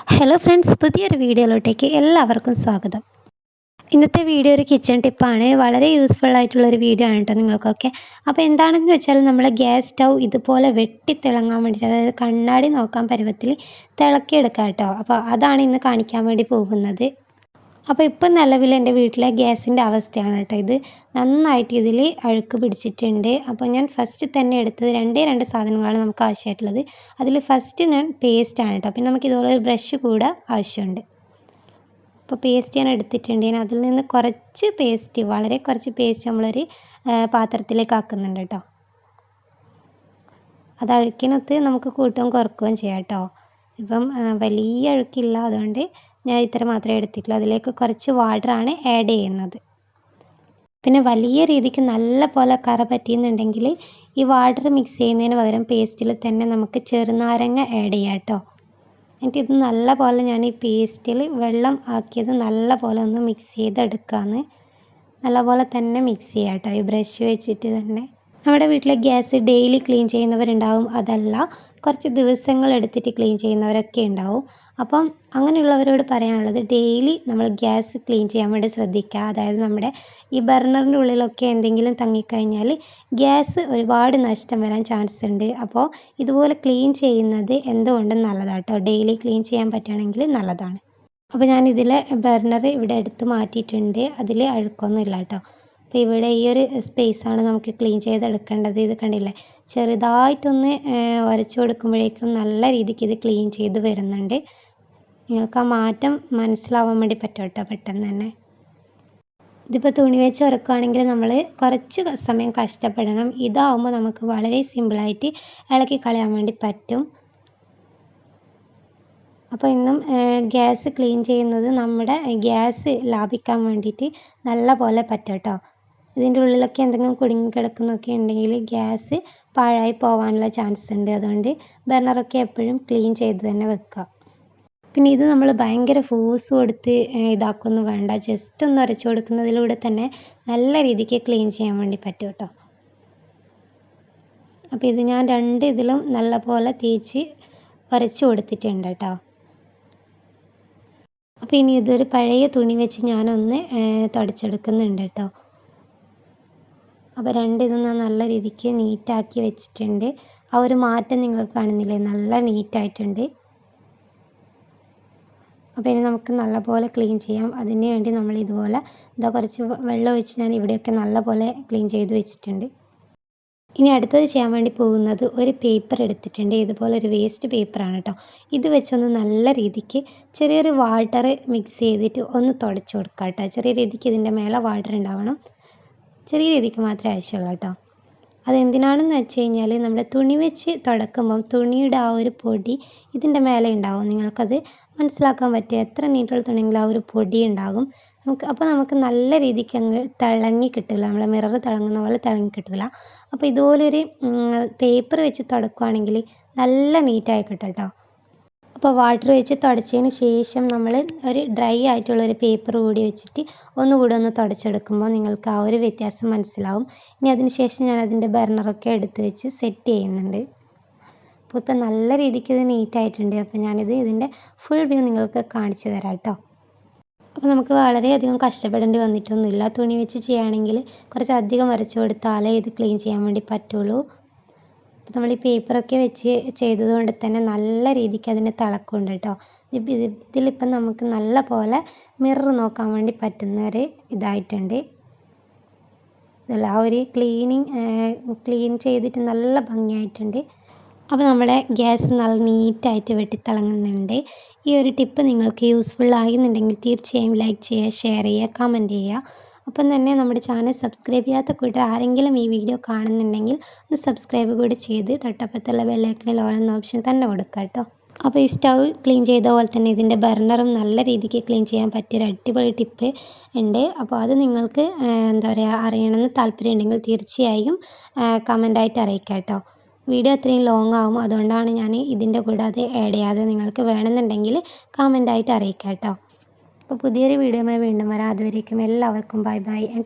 Hello friends, പുതിയൊരു വീഡിയോയിലോട്ടേക്ക് എല്ലാവർക്കും സ്വാഗതം. ഇന്നത്തെ വീഡിയോ ഒരു കിച്ചൺ ടിപ്പാണ്. വളരെ യൂസ്ഫുൾ ആയിട്ടുള്ളൊരു വീഡിയോ ആണ് കേട്ടോ നിങ്ങൾക്കൊക്കെ. അപ്പോൾ എന്താണെന്ന് വെച്ചാൽ നമ്മൾ ഗ്യാസ് സ്റ്റൗ ഇതുപോലെ വെട്ടിത്തിളങ്ങാൻ വേണ്ടിയിട്ട്, അതായത് കണ്ണാടി നോക്കാൻ പരുവത്തിൽ തിളക്കിയെടുക്കാം കേട്ടോ. അപ്പോൾ അതാണ് ഇന്ന് കാണിക്കാൻ വേണ്ടി പോകുന്നത്. അപ്പോൾ ഇപ്പം നിലവിൽ എൻ്റെ വീട്ടിലെ ഗ്യാസിൻ്റെ അവസ്ഥയാണ് കേട്ടോ ഇത്. നന്നായിട്ട് ഇതിൽ അഴുക്ക് പിടിച്ചിട്ടുണ്ട്. അപ്പോൾ ഞാൻ ഫസ്റ്റ് തന്നെ എടുത്തത് രണ്ട് സാധനങ്ങളാണ് നമുക്ക് ആവശ്യമായിട്ടുള്ളത്. അതിൽ ഫസ്റ്റ് ഞാൻ പേസ്റ്റാണ് കേട്ടോ. പിന്നെ നമുക്ക് ഇതുപോലെ ഒരു ബ്രഷ് കൂടെ ആവശ്യമുണ്ട്. അപ്പോൾ പേസ്റ്റ് ഞാൻ എടുത്തിട്ടുണ്ട്. ഞാൻ അതിൽ നിന്ന് കുറച്ച് പേസ്റ്റ്, വളരെ കുറച്ച് പേസ്റ്റ് നമ്മളൊരു പാത്രത്തിലേക്ക് ആക്കുന്നുണ്ട് കേട്ടോ. അത് അഴുക്കിനൊത്ത് നമുക്ക് കൂട്ടുകയും കുറക്കുകയും ചെയ്യാം കേട്ടോ. ഇപ്പം വലിയ അഴുക്കില്ല, അതുകൊണ്ട് ഞാൻ ഇത്ര മാത്രമേ എടുത്തിട്ടുള്ളൂ. അതിലേക്ക് കുറച്ച് വാട്ടറാണ് ആഡ് ചെയ്യുന്നത്. പിന്നെ വലിയ രീതിക്ക് നല്ല പോലെ കറ പറ്റിയെന്നുണ്ടെങ്കിൽ ഈ വാട്ടർ മിക്സ് ചെയ്യുന്നതിന് പകരം പേസ്റ്റിൽ തന്നെ നമുക്ക് ചെറുനാരങ്ങ ആഡ് ചെയ്യാം കേട്ടോ. എന്നിട്ട് ഇത് നല്ല പോലെ ഞാൻ ഈ പേസ്റ്റിൽ വെള്ളം ആക്കിയത് നല്ല പോലെ ഒന്ന് മിക്സ് ചെയ്തെടുക്കാമെന്ന്. നല്ല പോലെ തന്നെ മിക്സ് ചെയ്യാം കേട്ടോ, ഈ ബ്രഷ് വെച്ചിട്ട് തന്നെ. നമ്മുടെ വീട്ടിലെ ഗ്യാസ് ഡെയിലി ക്ലീൻ ചെയ്യുന്നവരുണ്ടാവും, അതല്ല കുറച്ച് ദിവസങ്ങൾ എടുത്തിട്ട് ക്ലീൻ ചെയ്യുന്നവരൊക്കെ ഉണ്ടാവും. അപ്പം അങ്ങനെയുള്ളവരോട് പറയാനുള്ളത്, ഡെയിലി നമ്മൾ ഗ്യാസ് ക്ലീൻ ചെയ്യാൻ വേണ്ടി ശ്രദ്ധിക്കുക. അതായത് നമ്മുടെ ഈ ബർണറിൻ്റെ ഉള്ളിലൊക്കെ എന്തെങ്കിലും തങ്ങിക്കഴിഞ്ഞാൽ ഗ്യാസ് ഒരുപാട് നഷ്ടം വരാൻ ചാൻസ് ഉണ്ട്. അപ്പോൾ ഇതുപോലെ ക്ലീൻ ചെയ്യുന്നത് എന്തുകൊണ്ടും നല്ലതാണ് കേട്ടോ. ഡെയിലി ക്ലീൻ ചെയ്യാൻ പറ്റുകയാണെങ്കിൽ നല്ലതാണ്. അപ്പോൾ ഞാൻ ഇതിലെ ബർണർ ഇവിടെ എടുത്ത് മാറ്റിയിട്ടുണ്ട്. അതിൽ അഴുക്കൊന്നും ഇല്ല കേട്ടോ. അപ്പോൾ ഇവിടെ ഈ ഒരു സ്പേസാണ് നമുക്ക് ക്ലീൻ ചെയ്തെടുക്കേണ്ടത്. ഇത് കണ്ടില്ലേ, ചെറുതായിട്ടൊന്ന് ഉരച്ചു കൊടുക്കുമ്പോഴേക്കും നല്ല രീതിക്ക് ഇത് ക്ലീൻ ചെയ്ത് വരുന്നുണ്ട്. നിങ്ങൾക്ക് ആ മാറ്റം മനസ്സിലാവാൻ വേണ്ടി പറ്റും കേട്ടോ, പെട്ടെന്ന് തന്നെ. ഇതിപ്പോൾ തുണി വെച്ച് ഉരക്കുകയാണെങ്കിൽ നമ്മൾ കുറച്ച് സമയം കഷ്ടപ്പെടണം. ഇതാവുമ്പോൾ നമുക്ക് വളരെ സിമ്പിളായിട്ട് ഇളക്കി കളയാൻ വേണ്ടി പറ്റും. അപ്പോൾ ഇന്നും ഗ്യാസ് ക്ലീൻ ചെയ്യുന്നത് നമ്മുടെ ഗ്യാസ് ലാഭിക്കാൻ വേണ്ടിയിട്ട് നല്ല പോലെ പറ്റും കേട്ടോ. ഇതിൻ്റെ ഉള്ളിലൊക്കെ എന്തെങ്കിലും കുടുങ്ങി കിടക്കുന്നൊക്കെ ഉണ്ടെങ്കിൽ ഗ്യാസ് പാഴായി പോകാനുള്ള ചാൻസ് ഉണ്ട്. അതുകൊണ്ട് ബർണറൊക്കെ എപ്പോഴും ക്ലീൻ ചെയ്ത് തന്നെ വെക്കുക. പിന്നെ ഇത് നമ്മൾ ഭയങ്കര ഫോഴ്സ് കൊടുത്ത് ഇതാക്കൊന്നും വേണ്ട. ജസ്റ്റ് ഒന്ന് ഉരച്ചു കൊടുക്കുന്നതിലൂടെ തന്നെ നല്ല രീതിക്ക് ക്ലീൻ ചെയ്യാൻ വേണ്ടി പറ്റും കേട്ടോ. അപ്പോൾ ഇത് ഞാൻ ഇതിലും നല്ല പോലെ തേച്ച് ഉരച്ചു കൊടുത്തിട്ടുണ്ട് കേട്ടോ. അപ്പോൾ ഇനി ഇതൊരു പഴയ തുണി വെച്ച് ഞാനൊന്ന് തുടച്ചെടുക്കുന്നുണ്ട് കേട്ടോ. അപ്പോൾ ഇതും ഞാൻ നല്ല രീതിക്ക് നീറ്റാക്കി വെച്ചിട്ടുണ്ട്. ആ ഒരു മാറ്റം നിങ്ങൾക്ക് കാണുന്നില്ലേ, നല്ല നീറ്റായിട്ടുണ്ട്. അപ്പോൾ ഇനി നമുക്ക് നല്ലപോലെ ക്ലീൻ ചെയ്യാം. അതിന് വേണ്ടി നമ്മൾ ഇതുപോലെ കുറച്ച് വെള്ളം ഒഴിച്ച് ഞാൻ ഇവിടെയൊക്കെ നല്ലപോലെ ക്ലീൻ ചെയ്ത് വെച്ചിട്ടുണ്ട്. ഇനി അടുത്തത് ചെയ്യാൻ വേണ്ടി പോകുന്നത്, ഒരു പേപ്പർ എടുത്തിട്ടുണ്ട്. ഇതുപോലെ ഒരു വേസ്റ്റ് പേപ്പറാണ് കേട്ടോ. ഇത് വെച്ചൊന്ന് നല്ല രീതിക്ക് ചെറിയൊരു വാട്ടർ മിക്സ് ചെയ്തിട്ട് ഒന്ന് തുടച്ച് കൊടുക്കാം കേട്ടോ. ചെറിയ രീതിക്ക് ഇതിൻ്റെ മേലെ വാട്ടർ ഉണ്ടാവണം. ചെറിയ രീതിക്ക് മാത്രമേ ആവശ്യമുള്ളൂ കേട്ടോ. അതെന്തിനാണെന്ന് വെച്ച് കഴിഞ്ഞാൽ, നമ്മുടെ തുണി വെച്ച് തുടക്കുമ്പം തുണിയുടെ ആ ഒരു പൊടി ഇതിൻ്റെ മേലെ ഉണ്ടാവും. നിങ്ങൾക്കത് മനസ്സിലാക്കാൻ പറ്റും. എത്ര നീറ്റുള്ള തുണിയെങ്കിലും ആ ഒരു പൊടി ഉണ്ടാകും. അപ്പോൾ നമുക്ക് നല്ല രീതിക്ക് അങ്ങ് തിളങ്ങി കിട്ടില്ല. നമ്മളെ മിറർ തിളങ്ങുന്ന പോലെ തിളങ്ങി കിട്ടില്ല. അപ്പോൾ ഇതുപോലൊരു പേപ്പർ വെച്ച് തുടക്കുകയാണെങ്കിൽ നല്ല നീറ്റായി കിട്ടും കേട്ടോ. അപ്പോൾ വാട്ടർ വെച്ച് തുടച്ചതിന് ശേഷം നമ്മൾ ഒരു ഡ്രൈ ആയിട്ടുള്ളൊരു പേപ്പർ കൂടി വെച്ചിട്ട് ഒന്നുകൂടി ഒന്ന് തുടച്ചെടുക്കുമ്പോൾ നിങ്ങൾക്ക് ആ ഒരു വ്യത്യാസം മനസ്സിലാവും. ഇനി അതിന് ശേഷം ഞാൻ അതിൻ്റെ ബർണറൊക്കെ എടുത്ത് വെച്ച് സെറ്റ് ചെയ്യുന്നുണ്ട്. അപ്പോൾ ഇപ്പം നല്ല രീതിക്ക് ഇത് നീറ്റായിട്ടുണ്ട്. അപ്പോൾ ഇതിൻ്റെ ഫുൾ വ്യൂ നിങ്ങൾക്ക് കാണിച്ചു തരാം കേട്ടോ. അപ്പോൾ നമുക്ക് വളരെയധികം കഷ്ടപ്പെടേണ്ടി വന്നിട്ടൊന്നുമില്ല. തുണി വെച്ച് ചെയ്യുകയാണെങ്കിൽ കുറച്ച് അധികം വരച്ചു കൊടുത്താലേ ഇത് ക്ലീൻ ചെയ്യാൻ വേണ്ടി പറ്റുള്ളൂ. അപ്പോൾ നമ്മൾ ഈ പേപ്പറൊക്കെ വെച്ച് ചെയ്തത് കൊണ്ട് തന്നെ നല്ല രീതിക്ക് അതിന് തിളക്കമുണ്ട് കേട്ടോ. ഇതിലിപ്പം നമുക്ക് നല്ല പോലെ മിറർ നോക്കാൻ വേണ്ടി പറ്റുന്നൊരു ഇതായിട്ടുണ്ട്. ഇതല്ല, ആ ഒരു ക്ലീൻ ചെയ്തിട്ട് നല്ല ഭംഗിയായിട്ടുണ്ട്. അപ്പോൾ നമ്മുടെ ഗ്യാസ് നല്ല നീറ്റായിട്ട് വെട്ടിത്തിളങ്ങുന്നുണ്ട്. ഈ ഒരു ടിപ്പ് നിങ്ങൾക്ക് യൂസ്ഫുൾ ആകുന്നുണ്ടെങ്കിൽ തീർച്ചയായും ലൈക്ക് ചെയ്യുക, ഷെയർ ചെയ്യുക, കമൻറ്റ് ചെയ്യുക. അപ്പം തന്നെ നമ്മുടെ ചാനൽ സബ്സ്ക്രൈബ് ചെയ്യാത്ത കൂട്ടർ ആരെങ്കിലും ഈ വീഡിയോ കാണുന്നുണ്ടെങ്കിൽ ഒന്ന് സബ്സ്ക്രൈബ് കൂടി ചെയ്ത് തൊട്ടപ്പുറത്തുള്ള ബെല്ലൈക്കണിൽ ഓൾ എന്ന ഓപ്ഷൻ തന്നെ കൊടുക്കുക കേട്ടോ. അപ്പോൾ ഈ സ്റ്റൗ ക്ലീൻ ചെയ്ത പോലെ തന്നെ ഇതിൻ്റെ ബർണറും നല്ല രീതിക്ക് ക്ലീൻ ചെയ്യാൻ പറ്റിയൊരു അടിപൊളി ടിപ്പ് ഉണ്ട്. അപ്പോൾ അത് നിങ്ങൾക്ക് അറിയണമെന്ന് താല്പര്യം ഉണ്ടെങ്കിൽ തീർച്ചയായും കമൻ്റായിട്ട് അറിയിക്കാം കേട്ടോ. വീഡിയോ അത്രയും ലോങ് ആവും, അതുകൊണ്ടാണ് ഞാൻ ഇതിൻ്റെ കൂടെ അത് ആഡ് ചെയ്യാതെ. നിങ്ങൾക്ക് വേണമെന്നുണ്ടെങ്കിൽ കമൻ്റായിട്ട് അറിയിക്കാം കേട്ടോ. അപ്പോൾ പുതിയൊരു വീഡിയോയുമായി വീണ്ടും വരാം. അതുവരേക്കും എല്ലാവർക്കും ബൈ ബൈ.